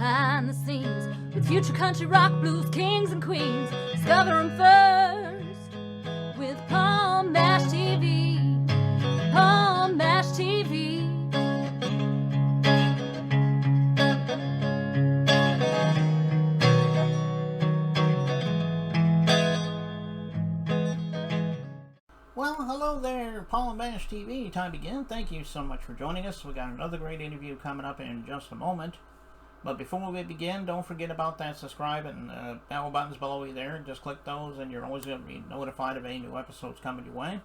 behind the scenes with future country rock blues kings and queens. Discover them first with Palm Bash TV. Palm Bash TV. Well, hello there, Paul and Bash TV. Time again. Thank you so much for joining us. We got another great interview coming up in just a moment. But before we begin, don't forget about that subscribe and bell buttons below you there. Just click those and you're always going to be notified of any new episodes coming your way.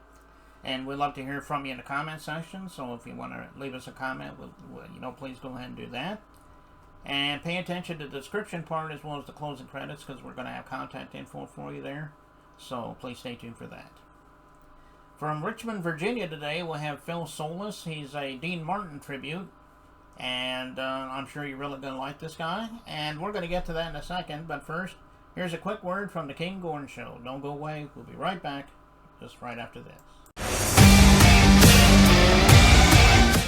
And we'd love to hear from you in the comment section. So if you want to leave us a comment, please go ahead and do that. And pay attention to the description part as well as the closing credits, because we're going to have contact info for you there. So please stay tuned for that. From Richmond, Virginia today, we'll have Phil Solis. He's a Dean Martin tribute. And I'm sure you're really going to like this guy. And we're going to get to that in a second. But first, here's a quick word from the King Gordon Show. Don't go away. We'll be right back just right after this.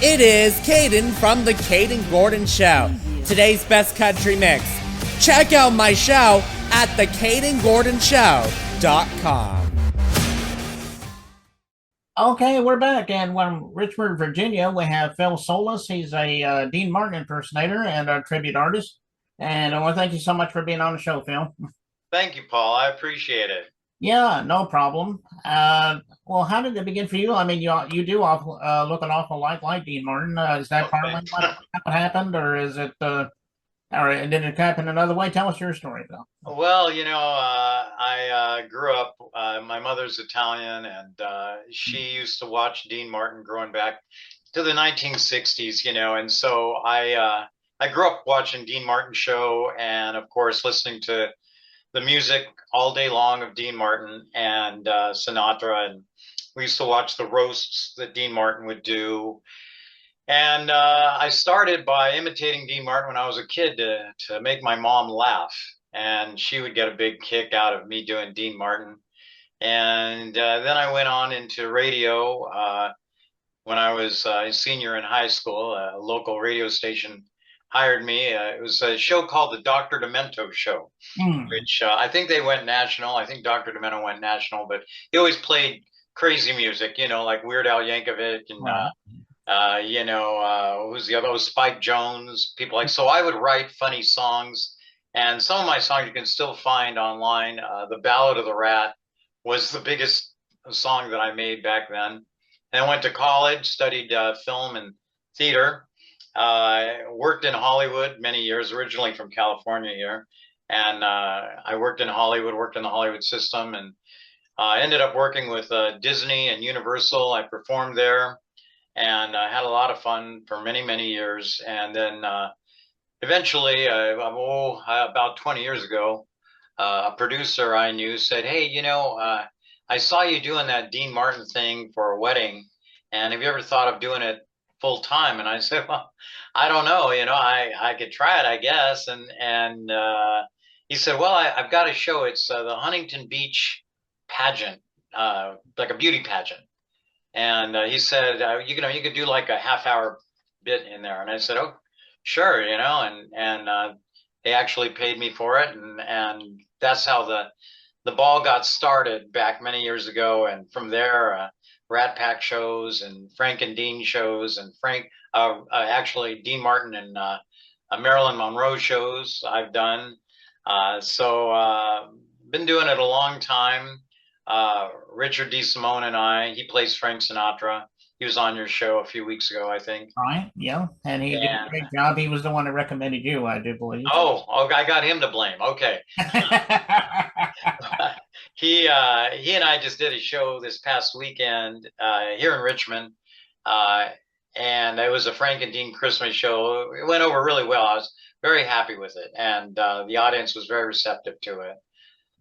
It is Caden from the Caden Gordon Show. Today's best country mix. Check out my show at thecadengordonshow.com. Okay, we're back, and from Richmond, Virginia, we have Phil Solis. He's a Dean Martin impersonator and a tribute artist. And I want to thank you so much for being on the show, Phil. Thank you, Paul. I appreciate it. Yeah, no problem. Well, how did it begin for you? I mean, you do look an awful lot like Dean Martin. Is that partly what happened, or is it, or did it happen another way? Tell us your story, Phil. Well, I grew up, my mother's Italian, and she used to watch Dean Martin growing back to the 1960s, and so I grew up watching Dean Martin show and, of course, listening to the music all day long of Dean Martin and Sinatra, and we used to watch the roasts that Dean Martin would do. And I started by imitating Dean Martin when I was a kid to make my mom laugh. And she would get a big kick out of me doing Dean Martin. And then I went on into radio when I was a senior in high school. A local radio station hired me. It was a show called the Dr. Demento Show, which I think they went national. I think Dr. Demento went national, but he always played crazy music, like Weird Al Yankovic and who's the other? Spike Jones, people like. So I would write funny songs, and some of my songs you can still find online. The Ballad of the Rat was the biggest song that I made back then. And I went to college, studied film and theater. Worked in Hollywood many years, originally from California here, and I worked in Hollywood, worked in the Hollywood system, and ended up working with Disney and Universal. I performed there. And I had a lot of fun for many, many years. And then eventually, about 20 years ago, a producer I knew said, hey, I saw you doing that Dean Martin thing for a wedding. And have you ever thought of doing it full time? And I said, well, I don't know. I could try it, I guess. And he said, well, I've got a show. It's the Huntington Beach pageant, like a beauty pageant. And he said, you could do like a half-hour bit in there. And I said, oh, sure, and they actually paid me for it. And that's how the ball got started back many years ago. And from there, Rat Pack shows and Frank and Dean shows and actually Dean Martin and Marilyn Monroe shows I've done. So been doing it a long time. Richard DeSimone and he plays Frank Sinatra. He was on your show a few weeks ago, I think. Right, yeah. And he did a great job. He was the one that recommended you, I do believe. Oh, I got him to blame. Okay. He and I just did a show this past weekend here in Richmond. And it was a Frank and Dean Christmas show. It went over really well. I was very happy with it. And the audience was very receptive to it.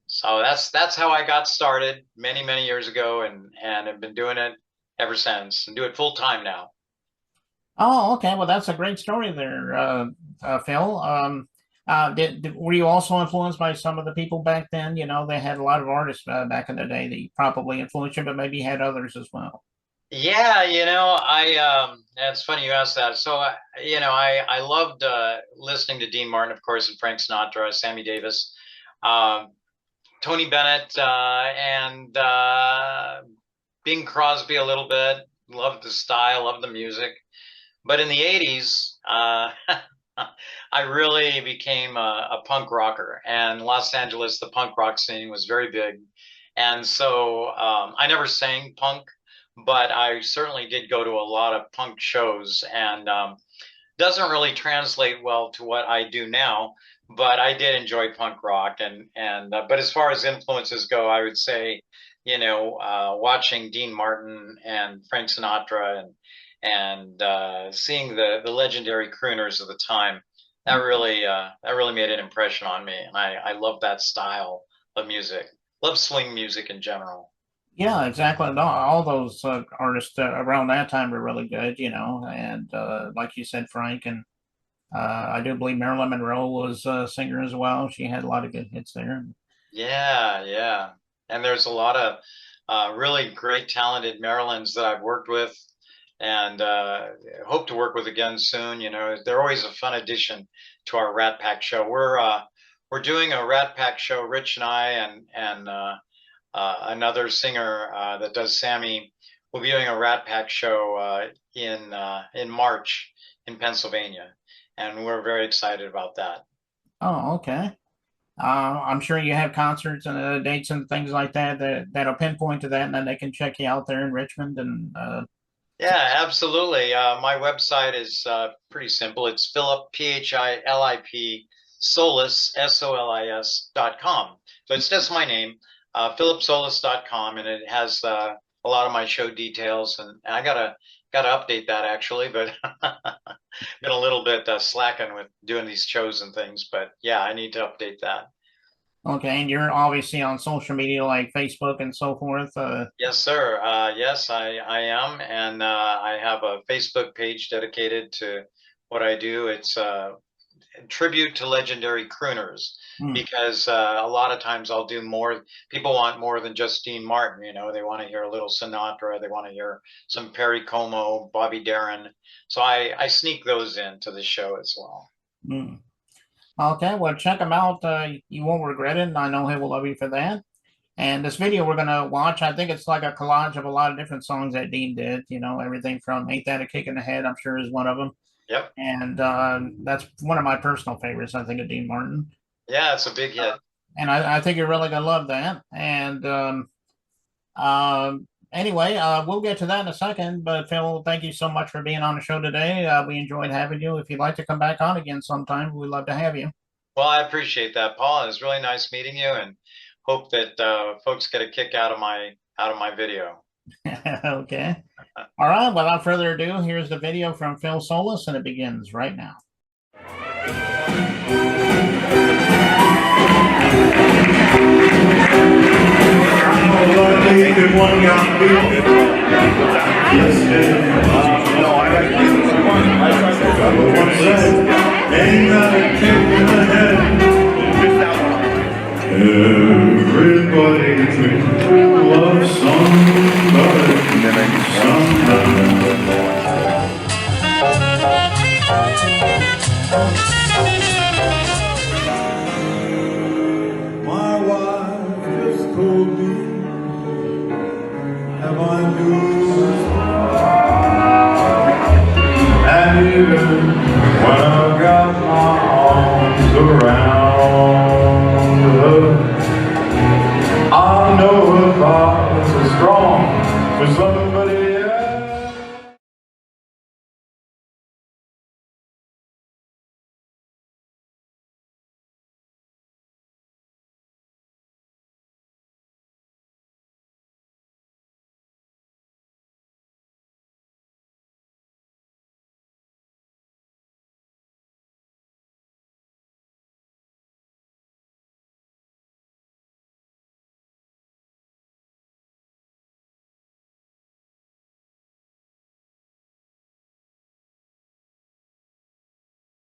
So that's how I got started many, many years ago, and have been doing it ever since, and do it full time now. Oh, okay. Well, that's a great story there, Phil. Were you also influenced by some of the people back then? You know, they had a lot of artists back in the day that probably influenced you, but maybe you had others as well. Yeah, it's funny you asked that. So, I loved listening to Dean Martin, of course, and Frank Sinatra, Sammy Davis, um, Tony Bennett, and Bing Crosby a little bit. Loved the style, loved the music. But in the 80s, I really became a punk rocker. And Los Angeles, the punk rock scene was very big. And so I never sang punk, but I certainly did go to a lot of punk shows, and doesn't really translate well to what I do now. But I did enjoy punk rock, and but as far as influences go, I would say, watching Dean Martin and Frank Sinatra and seeing the legendary crooners of the time, that really made an impression on me, and I love that style of music. Love swing music in general. Yeah, exactly. No, all those artists around that time were really good, and like you said, Frank, and I do believe Marilyn Monroe was a singer as well. She had a lot of good hits there. Yeah, yeah. And there's a lot of really great, talented Marilyns that I've worked with and hope to work with again soon. They're always a fun addition to our Rat Pack show. We're doing a Rat Pack show, Rich and I, and another singer that does Sammy. We'll be doing a Rat Pack show in March in Pennsylvania, and we're very excited about that. Oh, okay. I'm sure you have concerts and dates and things like that'll pinpoint to that, and then they can check you out there in Richmond. And Yeah, absolutely. My website is pretty simple. It's Philip, Philip, Solis, Solis.com. So it's just my name, philipsolis.com, and it has a lot of my show details. And I gotta update that actually, but been a little bit slacking with doing these shows and things. But yeah, I need to update that. okay, and you're obviously on social media like Facebook and so forth. Yes, sir. Yes, I am. And I have a Facebook page dedicated to what I do. It's a tribute to legendary crooners, Hmm. because a lot of times I'll do more. People want more than just Dean Martin. They want to hear a little Sinatra. They want to hear some Perry Como, Bobby Darin. So I sneak those into the show as well. Hmm. Okay, well, check him out. You won't regret it, and I know he will love you for that. And this video we're gonna watch, I think it's like a collage of a lot of different songs that Dean did. Everything from "Ain't That a Kick in the Head," I'm sure is one of them, Yep. and that's one of my personal favorites. I think of Dean Martin, Yeah, it's a big hit. and I think you're really gonna love that. And anyway, we'll get to that in a second. But Phil, thank you so much for being on the show today. We enjoyed having you. If you'd like to come back on again sometime, we'd love to have you. Well, I appreciate that, Paul. It was really nice meeting you, and hope that folks get a kick out of my video. Okay. All right. Without further ado, here's the video from Phil Solis, and it begins right now. Ain't that a kick in the head? Everybody dreams love song.